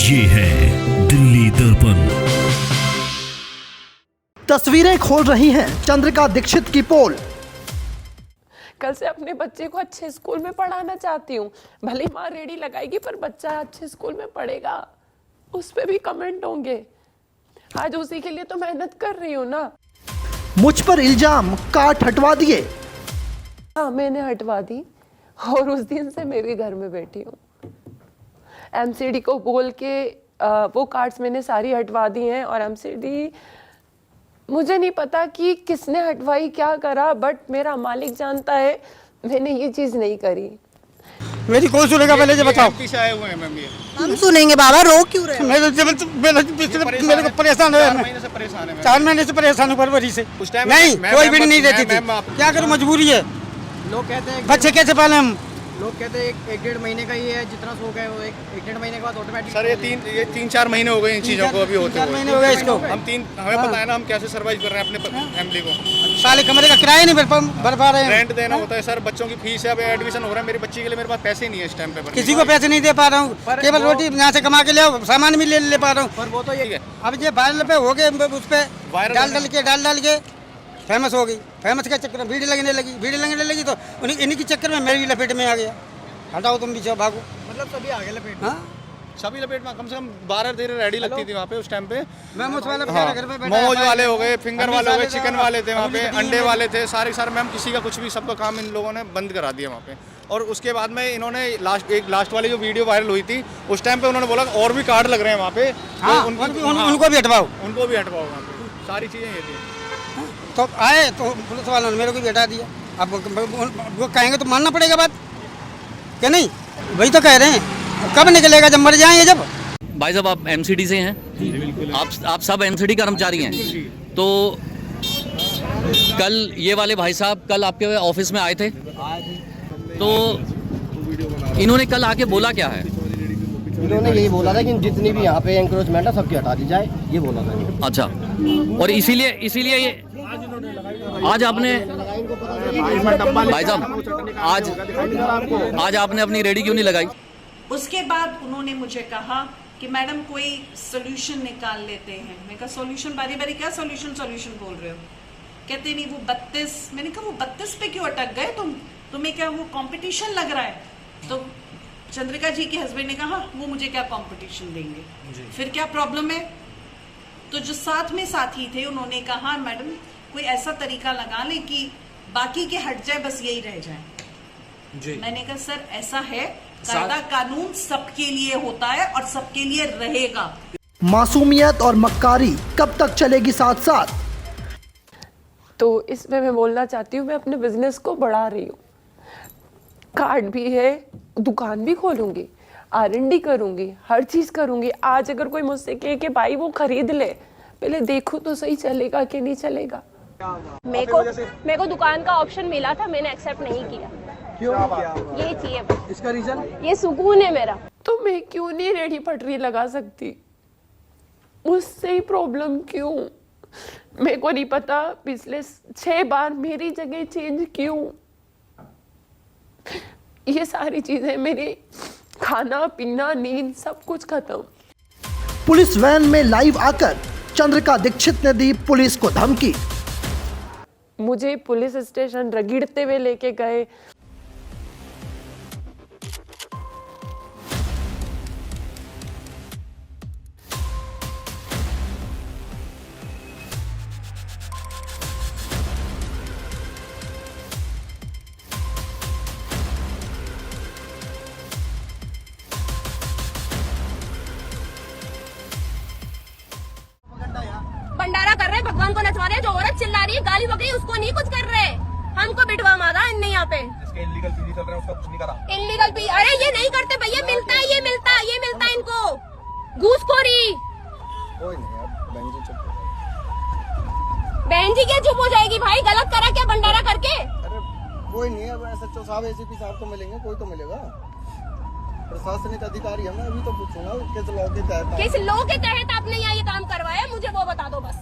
ये है दिल्ली दर्पण। तस्वीरें खोल रही हैं चंद्रिका दीक्षित की पोल। कल से अपने बच्चे को अच्छे स्कूल में पढ़ाना चाहती हूँ। भले माँ रेडी लगाएगी पर बच्चा अच्छे स्कूल में पढ़ेगा, उस पे भी कमेंट होंगे। आज उसी के लिए तो मेहनत कर रही हूँ ना। मुझ पर इल्जाम, काट हटवा दिए। हाँ, मैंने हटवा दी और उस दिन से मैं भी घर में बैठी हूँ। एमसीडी को बोल के वो कार्ड्स मैंने सारी हटवा दी हैं। और एमसीडी मुझे नहीं पता कि किसने हटवाई, क्या करा, बट मेरा मालिक जानता है मैंने ये चीज़ नहीं करी। मेरी कौन सुनेगा, पहले ये बताओ। पीछे आए हुए हैं मैम, ये हम सुनेंगे बाबा, रो क्यों रहे हो? मेरे को परेशान है। 4 महीने से परेशान है। 4 महीने से परेशान हूँ फरवरी से। उस टाइम नहीं, कोई भी नहीं देती थी। मैम, क्या करूँ, मजबूरी है। लोग कहते हैं बच्चे कैसे पाले हम? लोग कहते हैं एक 1.5 महीने का ही है, जितना सो गए वो एक 1.5 महीने के बाद ऑटोमेटिक। सर ये 3-4 महीने हो गए इन चीज़ों को अभी होते 3-4 हुए। महीने हो गए इसको। हमें पता है ना हम कैसे सर्वाइव कर रहे हैं अपने फैमिली को। साले कमरे का किराया नहीं भर पा रहे हैं। रेंट देना होता है सर, बच्चों की फीस है, अब एडमिशन हो रहा है। मेरी बच्ची के लिए मेरे पास पैसे नहीं है इस टाइम पे। किसी को पैसे नहीं दे पा रहा हूँ, केवल रोटी यहाँ से कमा के ले आओ, सामान भी ले पा रहा हूँ। पर वो तो ये अब ये वायरल पे हो गए, उस पे डाल के फेमस हो गई। फेमस के चक्कर में भीड़ लगने लगी तो इन्हीं के चक्कर में मेरी लपेट में आ गया। हटाओ तुम भी, भागो। मतलब सभी आगे लपेट। हाँ, सभी लपेट में कम से कम 12-13 रेडी लगती थी वहाँ पे उस टाइम पे। मोमोज वाले बेचारा घर पे बैठा है। मोमोज वाले हो गए, फिंगर वाले हो गए, चिकन वाले थे वहाँ पे, अभी अंडे वाले थे, सारे मैम किसी का कुछ भी, सबका काम इन लोगों ने बंद करा दिया वहाँ पे। और उसके बाद में इन्होंने लास्ट वाली जो वीडियो वायरल हुई थी उस टाइम पे उन्होंने बोला और भी कार्ड लग रहे हैं वहाँ पे, उनको भी हटवाओ, उनको भी हटवाओ वहाँ पे। सारी चीज़ें ये थी। तो आए तो पुलिस वालों ने मेरे को भी हटा दिया। अब वो कहेंगे तो मानना पड़ेगा बात, क्या नहीं? वही तो कह रहे हैं, कब निकलेगा, जब मर जाएंगे जब। भाई साहब आप एमसीडी से हैं, आप सब एमसीडी कर्मचारी हैं। तो कल ये वाले भाई साहब कल आपके ऑफिस में आए थे, तो इन्होंने कल आके बोला क्या है? इन्होंने यही बोला था कि जितनी भी यहाँ पे एंक्रोचमेंट है सबकी हटा दी जाए, ये बोला था। अच्छा, और इसीलिए ये आज आपने भाई साहब आज आपने अपनी रेडी क्यों नहीं लगाई? उसके बाद उन्होंने मुझे कहा कि मैडम कोई सोल्यूशन निकाल लेते हैं। मैं कहा सोल्यूशन, बारी बारी क्या सोल्यूशन बोल रहे हो? कहते नहीं वो 32। मैंने कहा वो 32 पे क्यों अटक गए तुम्हें क्या वो कंपटीशन लग रहा है? तो चंद्रिका जी के हस्बैंड ने कहा वो मुझे क्या कंपटीशन देंगे, फिर क्या प्रॉब्लम है? तो जो साथ में साथी थे उन्होंने कहा मैडम कोई ऐसा तरीका लगा ले कि बाकी के हट जाए, बस यही रह जाए। मैंने कहा सर ऐसा है, कायदा कानून सबके लिए होता है और सबके लिए रहेगा। मासूमियत और मक्कारी कब तक चलेगी साथ साथ? तो इसमें मैं बोलना चाहती हूँ मैं अपने बिजनेस को बढ़ा रही हूँ। कार्ड भी है, दुकान भी खोलूंगी, R&D करूंगी, हर चीज़ करूंगी। आज अगर कोई मुझसे कहे कि भाई वो खरीद ले, पहले देखो तो सही चलेगा कि नहीं चलेगा। मेरे को दुकान का ऑप्शन मिला था, मैंने एक्सेप्ट नहीं किया। क्यों? ये चाहिए, इसका रीजन ये सुकून है मेरा। तो मैं क्यों नहीं रेडी पटरी लगा सकती? मुझसे ही प्रॉब्लम क्यों? मेरे को नहीं पता पिछले 6 बार मेरी जगह चेंज क्यों? ये सारी चीजें मेरी खाना पीना नींद सब कुछ खत्म। पुलिस वैन में लाइव आकर चंद्रिका दीक्षित ने दी पुलिस को धमकी। मुझे पुलिस स्टेशन रगड़ते हुए लेके गए। भंडारा कर रहे हैं, भगवान को नचवा रहे हैं। जो औरत चिल्ला रही है, गाली बक रही है, उसको नहीं कुछ कर रहे। हमको बिठवा मारा इनने यहाँ पे। इल्लीगल पीजी चल रहा है, उसका कुछ नहीं करा। इल्लीगल पी, अरे ये नहीं करते भैया, मिलता है ये मिलता है इनको घूसखोरी। बहन जी क्या चुप हो जाएगी भाई? गलत करा क्या भंडारा करके? अरे कोई नहीं है, SHO साहब ACP साहब तो मिलेंगे, कोई तो मिलेगा। प्रशासनिक अधिकारी है, मैं अभी तो पूछूंगा किस लॉ के तहत, किस लॉ के तहत आपने यहाँ ये काम करवाया, मुझे वो बता दो बस।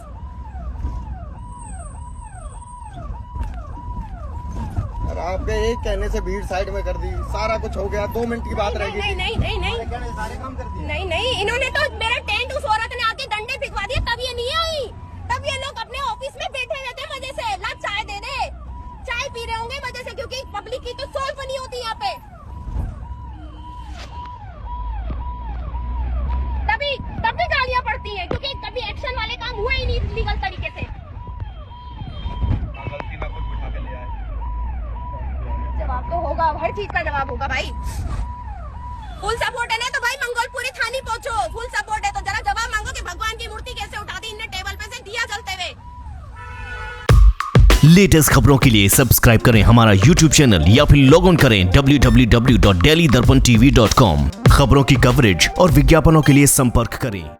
और आपके एक कहने से भीड़ साइड में कर दी, सारा कुछ हो गया। 2 मिनट की बात रहेगी। नहीं, सारे काम कर दिए। नहीं, इन्होंने भाई। फुल सपोर्ट है ना तो भाई मंगोलपुरी थाने पहुंचो। फुल सपोर्ट है तो जरा जवाब मांगो कि भगवान की मूर्ति कैसे उठा दी इनने टेबल पे से दिया जलते हुए। लेटेस्ट खबरों के लिए सब्सक्राइब करें हमारा YouTube चैनल या फिर लॉग ऑन करें www.delhidarpantv.com। खबरों की कवरेज और विज्ञापनों के लिए संपर्क करें